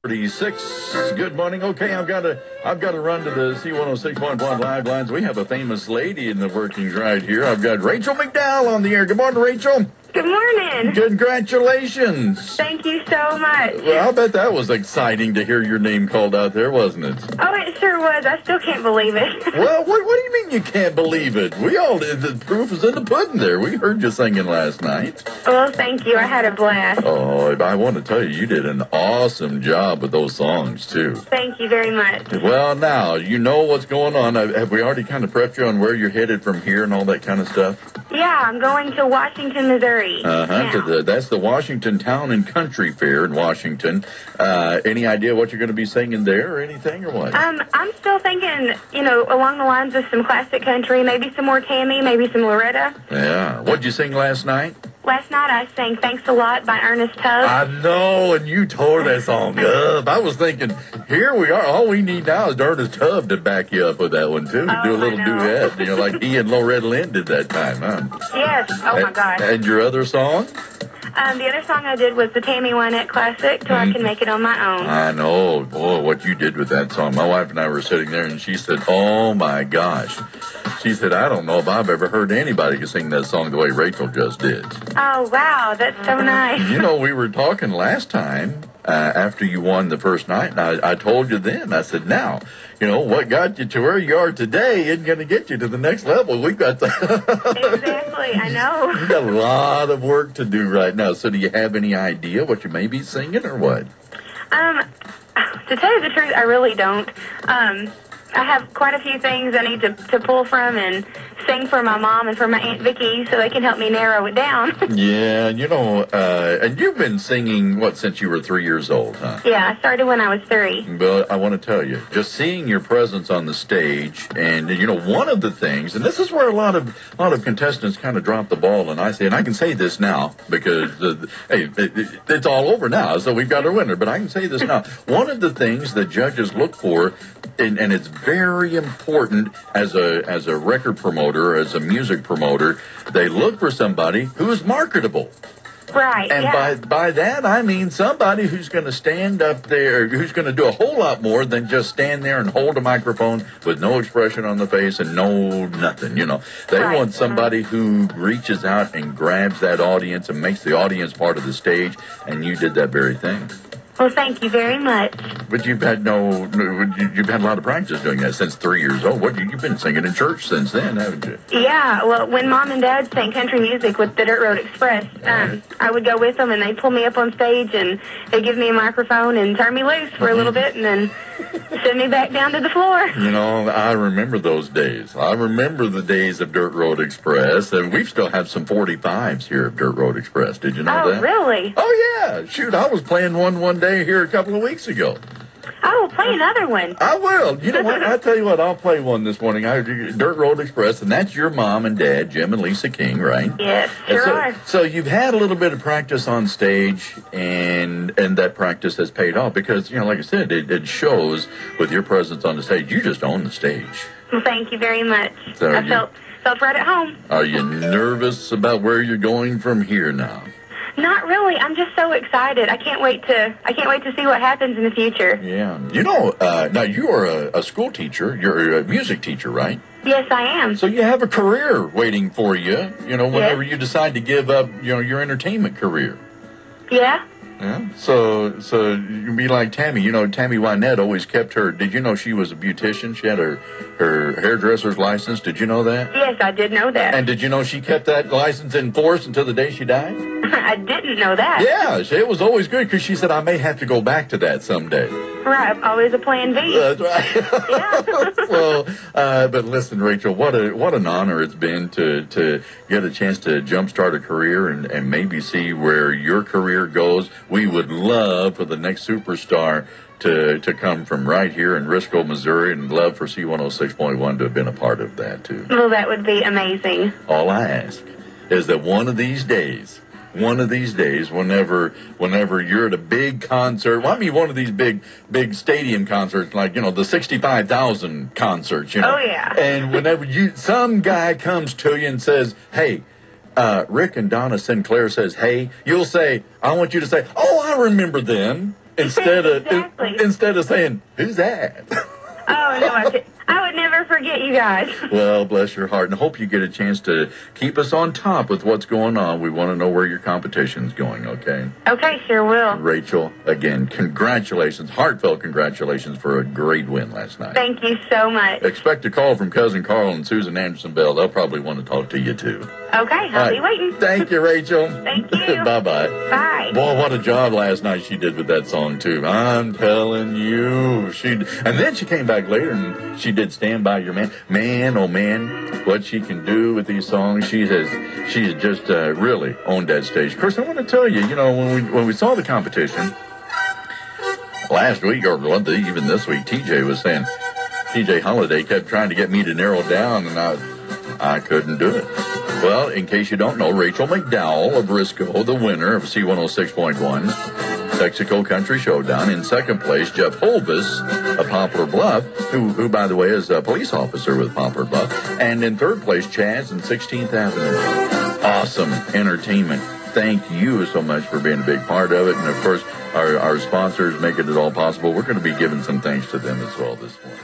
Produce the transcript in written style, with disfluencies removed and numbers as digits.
36. Good morning. Okay, I've got to run to the C106.1 live lines. We have a famous lady in the workings right here. I've got Rachel McDowell on the air. Good morning, Rachel. Good morning. Congratulations. Thank you so much. Well, I'll bet that was exciting to hear your name called out there, wasn't it? Oh, it sure was. I still can't believe it. Well, what do you mean you can't believe it? We all did. The proof is in the pudding there. We heard you singing last night. Well, thank you. I had a blast. Oh, I want to tell you, you did an awesome job with those songs, too. Thank you very much. Well, now, you know what's going on. Have we already kind of prepped you on where you're headed from here and all that kind of stuff? Yeah, I'm going to Washington, Missouri. That's the Washington Town and Country Fair in Washington. Any idea what you're going to be singing there or anything or what? I'm still thinking, along the lines of some classic country, maybe some more Tammy, maybe some Loretta. Yeah. What'd you sing last night? Last night I sang Thanks a Lot by Ernest Tubb. I know, and you tore that song up. I was thinking, here we are. All we need now is Ernest Tubb to back you up with that one, too. Do a little duet, like he and Loretta Lynn did that time, huh? Yes. Oh, my gosh. And your other song? The other song I did was the Tammy Wynette Classic, Till I Can Make It on My Own. I know. Boy, what you did with that song. My wife and I were sitting there, and she said, oh, my gosh. She said, I don't know if I've ever heard anybody can sing that song the way Rachel just did. Oh, wow. That's so nice. We were talking last time after you won the first night, and I told you then, I said, now, what got you to where you are today isn't going to get you to the next level. We've got Exactly, I know. You've got a lot of work to do right now. So do you have any idea what you may be singing or what? To tell you the truth, I really don't. I have quite a few things I need to pull from and sing for my mom and for my Aunt Vicky so they can help me narrow it down. Yeah, and you've been singing, since you were 3 years old, huh? Yeah, I started when I was 3. But I want to tell you, just seeing your presence on the stage, and, one of the things, and this is where a lot of contestants kind of drop the ball, and I can say this now, because, hey, it's all over now, so we've got our winner, but I can say this now. One of the things that judges look for, and it's very important as a record promoter, as a music promoter, they look for somebody who is marketable. Right. And yeah. by that, I mean somebody who's going to stand up there, who's going to do a whole lot more than just stand there and hold a microphone with no expression on the face and no nothing, They want somebody who reaches out and grabs that audience and makes the audience part of the stage, and you did that very thing. Well, thank you very much. But you've had you've had a lot of practice doing that since 3 years old. You've been singing in church since then, haven't you? Yeah, well, when Mom and Dad sang country music with the Dirt Road Express, I would go with them, and they'd pull me up on stage, and they'd give me a microphone and turn me loose for a little bit, and then send me back down to the floor. I remember those days. I remember the days of Dirt Road Express, and we still have some 45s here of Dirt Road Express. Did you know that? Oh, really? Oh, yeah. Shoot, I was playing one day here a couple of weeks ago. Oh, play another one. I will. You know what? I'll tell you what. I'll play one this morning. Dirt Road Express, and that's your mom and dad, Jim and Lisa King, right? Yes, sure are. So you've had a little bit of practice on stage, and that practice has paid off because, like I said, it shows with your presence on the stage. You just own the stage. Well, thank you very much. So I felt right at home. Are you nervous about where you're going from here now? Not really. I'm just so excited. I can't wait to see what happens in the future. Yeah. Now you are a school teacher. You're a music teacher, right? Yes, I am. So you have a career waiting for you, whenever you decide to give up, your entertainment career. Yeah. Yeah. So you'd be like Tammy. Tammy Wynette always kept her. Did you know she was a beautician? She had her hairdresser's license. Did you know that? Yes, I did know that. And did you know she kept that license in force until the day she died? I didn't know that. Yeah, it was always good because she said, I may have to go back to that someday. Right, always a plan B. That's right. Yeah. So, but listen, Rachel, what an honor it's been to get a chance to jumpstart a career and maybe see where your career goes. We would love for the next superstar to come from right here in Risco, Missouri, and love for C106.1 to have been a part of that, too. Well, that would be amazing. All I ask is that one of these days, whenever you're at a big concert, one of these big stadium concerts, like, the 65,000 concerts, Oh, yeah. And whenever some guy comes to you and says, hey, Rick and Donna Sinclair says, hey, you'll say, I want you to say, oh, I remember them. Exactly. instead of saying, "Who's that?" Oh, no, I would never forget you guys. Well, bless your heart, and hope you get a chance to keep us on top with what's going on. We want to know where your competition's going, okay? Okay, sure will. Rachel, again, congratulations, heartfelt congratulations for a great win last night. Thank you so much. Expect a call from Cousin Carl and Susan Anderson Bell. They'll probably want to talk to you, too. Okay, I'll be waiting. Thank you, Rachel. Thank you. Bye-bye. Bye. Boy, what a job last night she did with that song, too. I'm telling you. And then she came back later and she did Stand By Your Man. Man, oh man, what she can do with these songs. She's just really owned that stage. Of course, I want to tell you, when we saw the competition last week, or even this week, TJ was saying, TJ Holiday kept trying to get me to narrow down, and I couldn't do it. Well, in case you don't know, Rachel McDowell of Briscoe, the winner of C106.1, Texaco Country Showdown. In second place, Jeff Holbus of Poplar Bluff, who, by the way, is a police officer with Poplar Bluff. And in third place, Chaz in 16th Avenue. Awesome entertainment. Thank you so much for being a big part of it. And, of course, our sponsors making it all possible. We're going to be giving some thanks to them as well this morning.